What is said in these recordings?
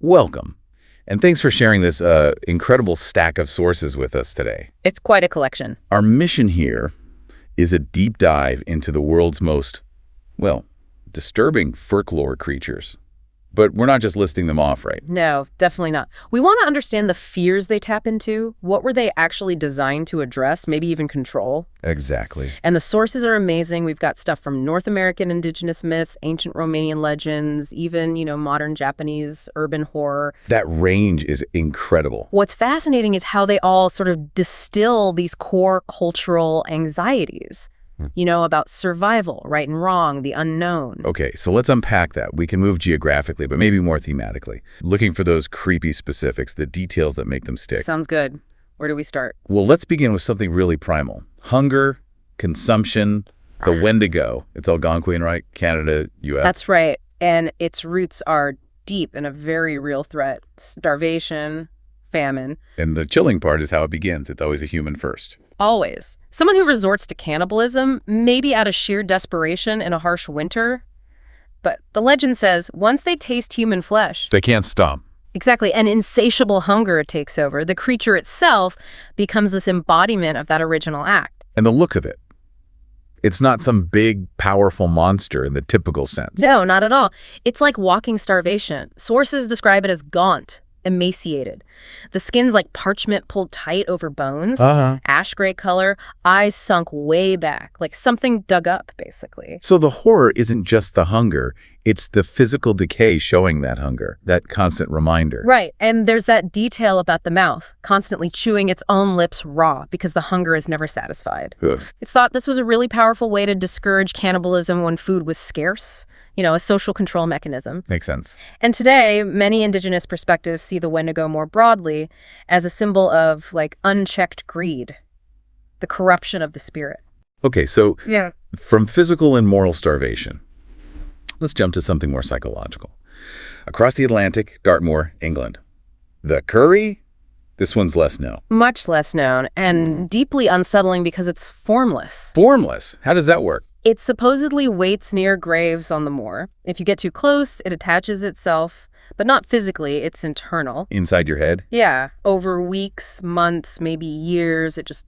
Welcome. And thanks for sharing this incredible stack of sources with us today. It's quite a collection. Our mission here is a deep dive into the world's most, well, disturbing folklore creatures. But we're not just listing them off, right? No, definitely not. We want to understand the fears they tap into. What were they actually designed to address, maybe even control? Exactly. And the sources are amazing. We've got stuff from North American indigenous myths, ancient Romanian legends, even, modern Japanese urban horror. That range is incredible. What's fascinating is how they all sort of distill these core cultural anxieties. About survival, right and wrong, the unknown. Okay, so let's unpack that. We can move geographically, but maybe more thematically. Looking for those creepy specifics, the details that make them stick. Sounds good. Where do we start? Well, let's begin with something really primal. Hunger, consumption, the Wendigo. It's Algonquin, right? Canada, U.S. That's right. And its roots are deep in a very real threat. Starvation, famine. And the chilling part is how it begins. It's always a human first. Always. Someone who resorts to cannibalism, maybe out of sheer desperation in a harsh winter. But the legend says once they taste human flesh... They can't stop. Exactly. An insatiable hunger takes over. The creature itself becomes this embodiment of that original act. And the look of it. It's not some big, powerful monster in the typical sense. No, not at all. It's like walking starvation. Sources describe it as gaunt, emaciated. The skin's like parchment pulled tight over bones, ash gray color, eyes sunk way back, like something dug up, basically. So the horror isn't just the hunger, it's the physical decay showing that hunger, that constant reminder. Right, and there's that detail about the mouth, constantly chewing its own lips raw because the hunger is never satisfied. Ugh. It's thought this was a really powerful way to discourage cannibalism when food was scarce. A social control mechanism. Makes sense. And today, many indigenous perspectives see the Wendigo more broadly as a symbol of, unchecked greed, the corruption of the spirit. Okay, so from physical and moral starvation, let's jump to something more psychological. Across the Atlantic, Dartmoor, England. The curry? This one's less known. Much less known, and deeply unsettling because it's formless. Formless? How does that work? It supposedly waits near graves on the moor. If you get too close, it attaches itself, but not physically, it's internal. Inside your head? Yeah, over weeks, months, maybe years, it just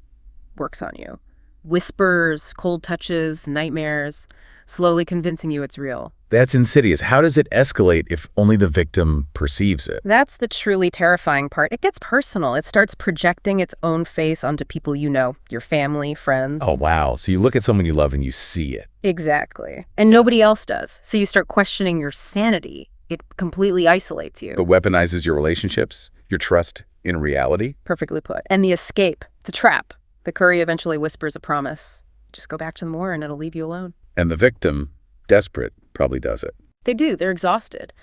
works on you. Whispers, cold touches, nightmares, slowly convincing you it's real. That's insidious. How does it escalate if only the victim perceives it? That's the truly terrifying part. It gets personal. It starts projecting its own face onto people you know, your family, friends. Oh, wow. So you look at someone you love and you see it. Exactly. And nobody else does. So you start questioning your sanity. It completely isolates you. It weaponizes your relationships, your trust in reality. Perfectly put. And the escape. It's a trap. The curry eventually whispers a promise. Just go back to the moor and it'll leave you alone. And the victim, desperate, probably does it. They do. They're exhausted.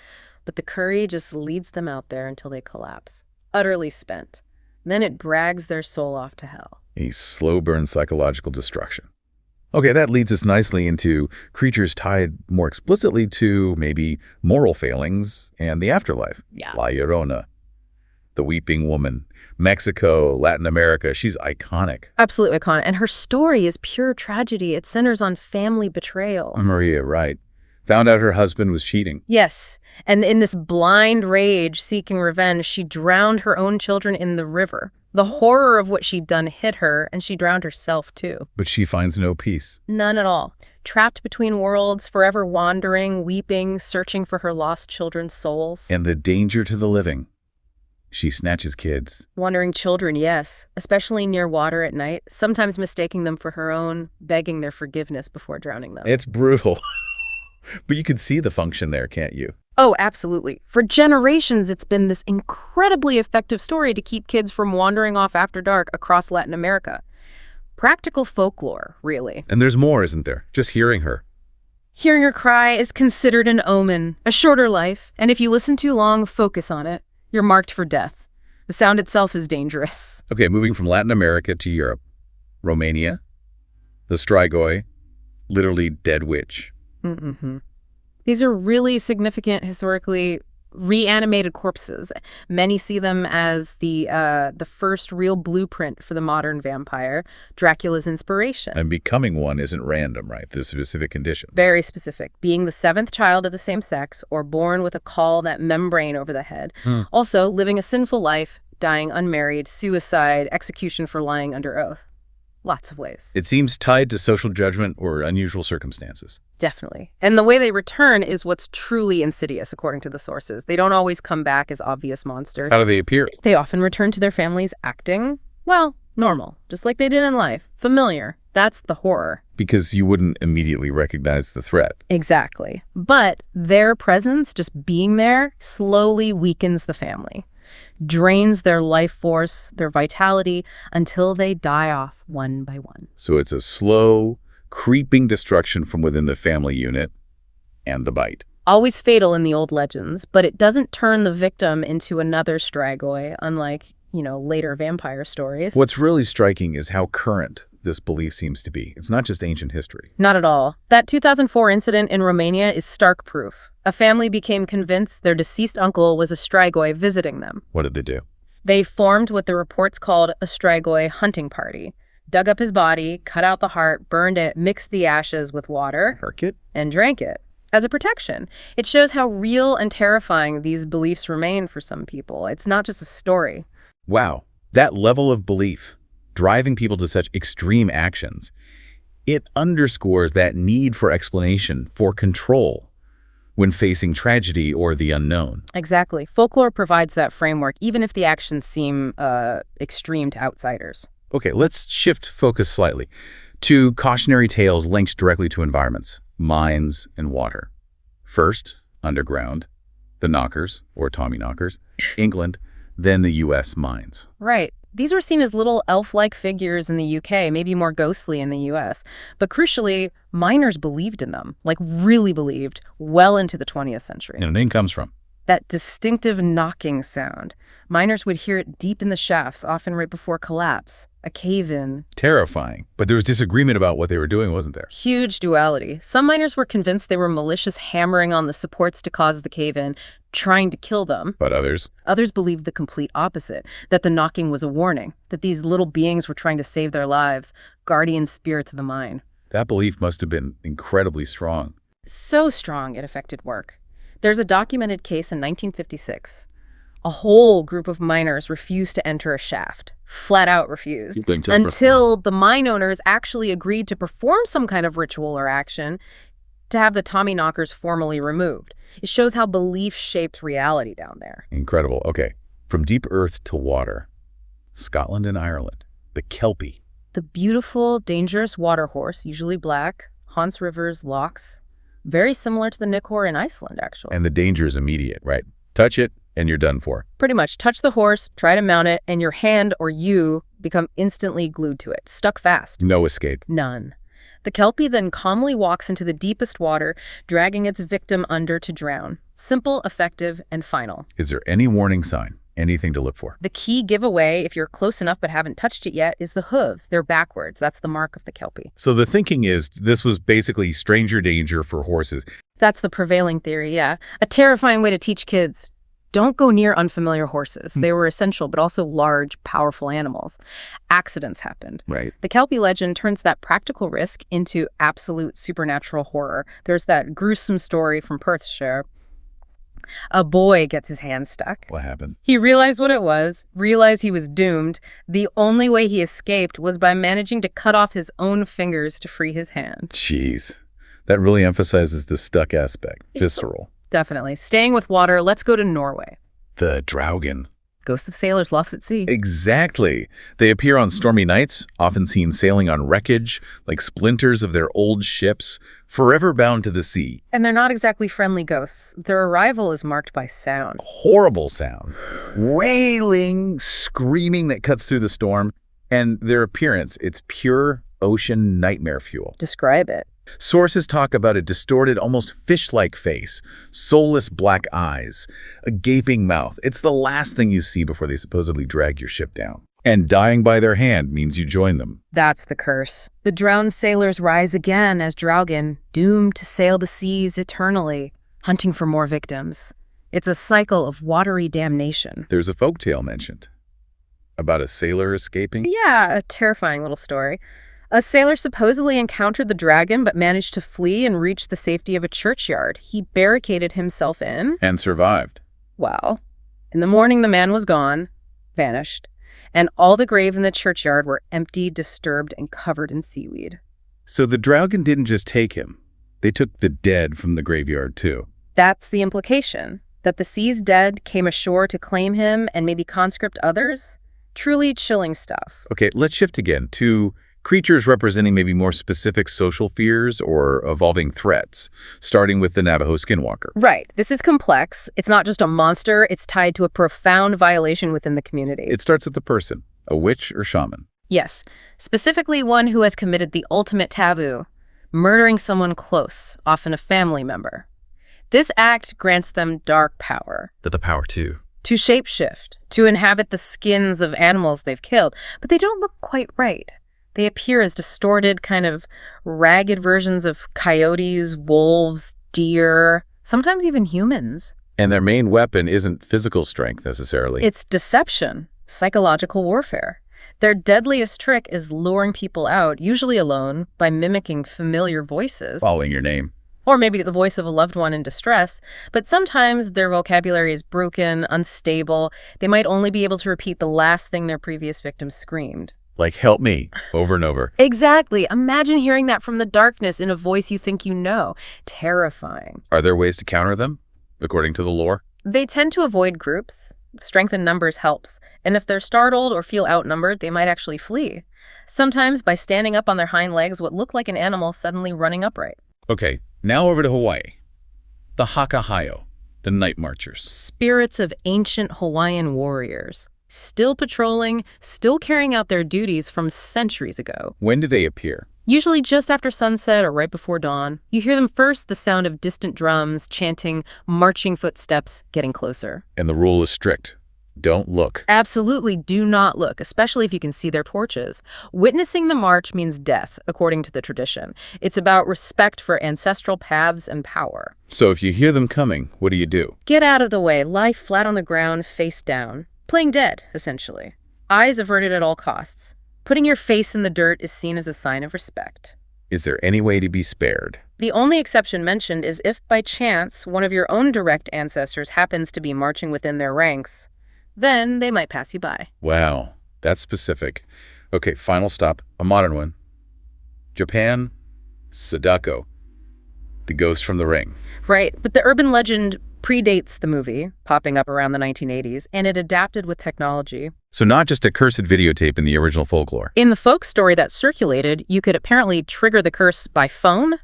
But the curry just leads them out there until they collapse, utterly spent. Then it drags their soul off to hell. A slow burn psychological destruction. Okay, that leads us nicely into creatures tied more explicitly to maybe moral failings and the afterlife. Yeah. La Llorona, the weeping woman. Mexico, Latin America, she's iconic. Absolutely iconic. And her story is pure tragedy. It centers on family betrayal. Maria, right. Found out her husband was cheating. Yes. And in this blind rage seeking revenge, she drowned her own children in the river. The horror of what she'd done hit her, and she drowned herself too. But she finds no peace. None at all. Trapped between worlds, forever wandering, weeping, searching for her lost children's souls. And the danger to the living. She snatches kids. Wandering children, yes, especially near water at night, sometimes mistaking them for her own, begging their forgiveness before drowning them. It's brutal. But you can see the function there, can't you? Oh, absolutely. For generations, it's been this incredibly effective story to keep kids from wandering off after dark across Latin America. Practical folklore, really. And there's more, isn't there? Just hearing her. Hearing her cry is considered an omen, a shorter life, and if you listen too long, focus on it. You're marked for death. The sound itself is dangerous. Okay, moving from Latin America to Europe. Romania, the Strigoi, literally dead witch. Mm-hmm. These are really significant historically reanimated corpses. Many see them as the first real blueprint for the modern vampire, Dracula's inspiration. And becoming one isn't random, right? There's specific conditions. Very specific. Being the 7th child of the same sex, or born with a caul, that membrane over the head. Also, living a sinful life, dying unmarried, suicide, execution for lying under oath. Lots of ways. It seems tied to social judgment or unusual circumstances. Definitely. And the way they return is what's truly insidious, according to the sources. They don't always come back as obvious monsters. How do they appear? They often return to their families acting, well, normal, just like they did in life. Familiar. That's the horror. Because you wouldn't immediately recognize the threat. Exactly. But their presence, just being there, slowly weakens the family. Drains their life force, their vitality, until they die off one by one. So it's a slow, creeping destruction from within the family unit and the bite. Always fatal in the old legends, but it doesn't turn the victim into another Strigoi, unlike, later vampire stories. What's really striking is how current this belief seems to be. It's not just ancient history. Not at all. That 2004 incident in Romania is stark proof. A family became convinced their deceased uncle was a Strigoi visiting them. What did they do? They formed what the reports called a Strigoi hunting party. Dug up his body, cut out the heart, burned it, mixed the ashes with water. Hark it? And drank it. As a protection. It shows how real and terrifying these beliefs remain for some people. It's not just a story. Wow. That level of belief, driving people to such extreme actions, it underscores that need for explanation, for control, when facing tragedy or the unknown. Exactly. Folklore provides that framework, even if the actions seem extreme to outsiders. Okay, let's shift focus slightly to cautionary tales linked directly to environments, mines, and water. First, underground, the knockers, or Tommyknockers, England, then the U.S. mines. Right. These were seen as little elf-like figures in the UK, maybe more ghostly in the US. But crucially, miners believed in them, like really believed, well into the 20th century. And the name comes from? That distinctive knocking sound. Miners would hear it deep in the shafts, often right before collapse. A cave-in. Terrifying. But there was disagreement about what they were doing, wasn't there? Huge duality. Some miners were convinced they were malicious hammering on the supports to cause the cave-in, trying to kill them. But others? Others believed the complete opposite, that the knocking was a warning, that these little beings were trying to save their lives, guardian spirits of the mine. That belief must have been incredibly strong. So strong it affected work. There's a documented case in 1956. A whole group of miners refused to enter a shaft. Flat out refused. Until the mine owners actually agreed to perform some kind of ritual or action to have the Tommyknockers formally removed. It shows how belief shaped reality down there. Incredible. Okay. From deep earth to water. Scotland and Ireland. The Kelpie. The beautiful, dangerous water horse, usually black, haunts rivers, lochs. Very similar to the Nickor in Iceland, actually. And the danger is immediate, right? Touch it, and you're done for. Pretty much. Touch the horse, try to mount it, and your hand or you become instantly glued to it, stuck fast. No escape. None. The Kelpie then calmly walks into the deepest water, dragging its victim under to drown. Simple, effective, and final. Is there any warning sign? Anything to look for? The key giveaway, if you're close enough but haven't touched it yet, is the hooves. They're backwards. That's the mark of the Kelpie. So the thinking is this was basically stranger danger for horses. That's the prevailing theory, yeah. A terrifying way to teach kids. Don't go near unfamiliar horses. They were essential, but also large, powerful animals. Accidents happened. Right. The Kelpie legend turns that practical risk into absolute supernatural horror. There's that gruesome story from Perthshire. A boy gets his hand stuck. What happened? He realized what it was, realized he was doomed. The only way he escaped was by managing to cut off his own fingers to free his hand. Jeez. That really emphasizes the stuck aspect. Visceral. Definitely. Staying with water, let's go to Norway. The Draugen. Ghosts of sailors lost at sea. Exactly. They appear on stormy nights, often seen sailing on wreckage, like splinters of their old ships, forever bound to the sea. And they're not exactly friendly ghosts. Their arrival is marked by sound. Horrible sound. Wailing, screaming that cuts through the storm. And their appearance, it's pure ocean nightmare fuel. Describe it. Sources talk about a distorted, almost fish-like face, soulless black eyes, a gaping mouth. It's the last thing you see before they supposedly drag your ship down. And dying by their hand means you join them. That's the curse. The drowned sailors rise again as Draugen, doomed to sail the seas eternally, hunting for more victims. It's a cycle of watery damnation. There's a folktale mentioned about a sailor escaping. Yeah, a terrifying little story. A sailor supposedly encountered the dragon but managed to flee and reach the safety of a churchyard. He barricaded himself in. And survived. Well, in the morning the man was gone, vanished, and all the graves in the churchyard were empty, disturbed, and covered in seaweed. So the dragon didn't just take him. They took the dead from the graveyard too. That's the implication, that the sea's dead came ashore to claim him and maybe conscript others. Truly chilling stuff. Okay, let's shift again to creatures representing maybe more specific social fears or evolving threats, starting with the Navajo skinwalker. Right. This is complex. It's not just a monster. It's tied to a profound violation within the community. It starts with the person, a witch or shaman. Yes, specifically one who has committed the ultimate taboo, murdering someone close, often a family member. This act grants them dark power. But the power too. To shapeshift, to inhabit the skins of animals they've killed, but they don't look quite right. They appear as distorted, kind of ragged versions of coyotes, wolves, deer, sometimes even humans. And their main weapon isn't physical strength necessarily. It's deception, psychological warfare. Their deadliest trick is luring people out, usually alone, by mimicking familiar voices. Following your name. Or maybe the voice of a loved one in distress. But sometimes their vocabulary is broken, unstable. They might only be able to repeat the last thing their previous victim screamed. Like, help me, over and over. Exactly. Imagine hearing that from the darkness in a voice you think you know. Terrifying. Are there ways to counter them, according to the lore? They tend to avoid groups. Strength in numbers helps. And if they're startled or feel outnumbered, they might actually flee. Sometimes by standing up on their hind legs, what look like an animal suddenly running upright. Okay, now over to Hawaii. The Hakahayo, the Night Marchers. Spirits of ancient Hawaiian warriors. Still patrolling, still carrying out their duties from centuries ago. When do they appear? Usually just after sunset or right before dawn. You hear them first, the sound of distant drums, chanting, marching footsteps, getting closer. And the rule is strict. Don't look. Absolutely do not look, especially if you can see their torches. Witnessing the march means death, according to the tradition. It's about respect for ancestral paths and power. So if you hear them coming, what do you do? Get out of the way, lie flat on the ground, face down. Playing dead, essentially. Eyes averted at all costs. Putting your face in the dirt is seen as a sign of respect. Is there any way to be spared? The only exception mentioned is if by chance one of your own direct ancestors happens to be marching within their ranks. Then they might pass you by. Wow, that's specific. Okay, final stop, a modern one. Japan, Sadako, the ghost from the ring. Right, but the urban legend predates the movie, popping up around the 1980s, and it adapted with technology. So not just a cursed videotape in the original folklore. In the folk story that circulated, you could apparently trigger the curse by phone,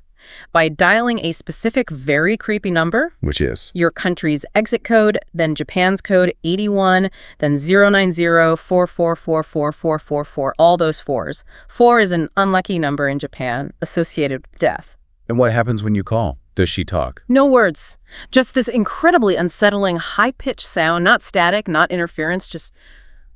by dialing a specific very creepy number. Which is? Your country's exit code, then Japan's code 81, then 09044444444, all those fours. 4 is an unlucky number in Japan, associated with death. And what happens when you call? Does she talk? No words. Just this incredibly unsettling, high-pitched sound, not static, not interference, just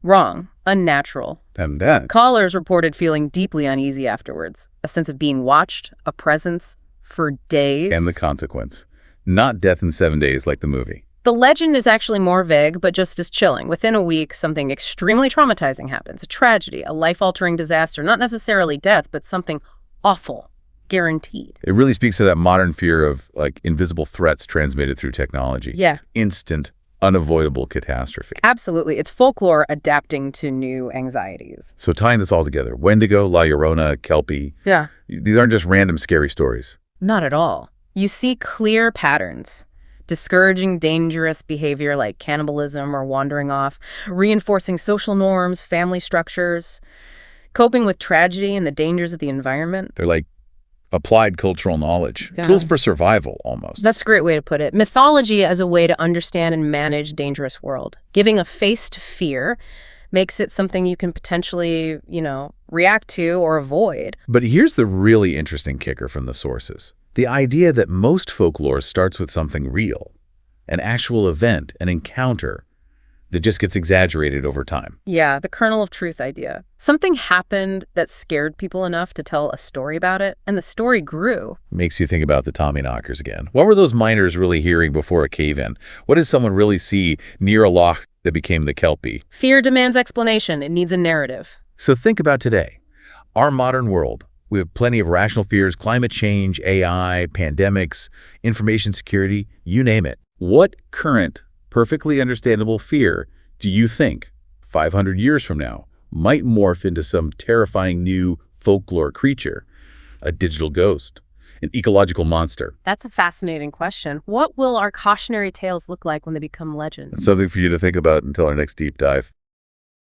wrong, unnatural. And then? Callers reported feeling deeply uneasy afterwards. A sense of being watched, a presence, for days. And the consequence. Not death in 7 days like the movie. The legend is actually more vague, but just as chilling. Within a week, something extremely traumatizing happens. A tragedy, a life-altering disaster, not necessarily death, but something awful. Guaranteed. It really speaks to that modern fear of, like, invisible threats transmitted through technology. Yeah. Instant, unavoidable catastrophe. Absolutely. It's folklore adapting to new anxieties. So tying this all together, Wendigo, La Llorona, Kelpie. Yeah. These aren't just random scary stories. Not at all. You see clear patterns. Discouraging dangerous behavior like cannibalism or wandering off, reinforcing social norms, family structures, coping with tragedy and the dangers of the environment. They're like applied cultural knowledge. Yeah. Tools for survival, almost. That's a great way to put it. Mythology as a way to understand and manage dangerous world. Giving a face to fear makes it something you can potentially, react to or avoid. But here's the really interesting kicker from the sources. The idea that most folklore starts with something real, an actual event, an encounter, that just gets exaggerated over time. Yeah, the kernel of truth idea. Something happened that scared people enough to tell a story about it, and the story grew. Makes you think about the Tommyknockers again. What were those miners really hearing before a cave-in? What did someone really see near a loch that became the Kelpie? Fear demands explanation. It needs a narrative. So think about today. Our modern world. We have plenty of rational fears, climate change, AI, pandemics, information security, you name it. What current, perfectly understandable fear do you think, 500 years from now, might morph into some terrifying new folklore creature? A digital ghost, an ecological monster? That's a fascinating question. What will our cautionary tales look like when they become legends? Something for you to think about until our next deep dive.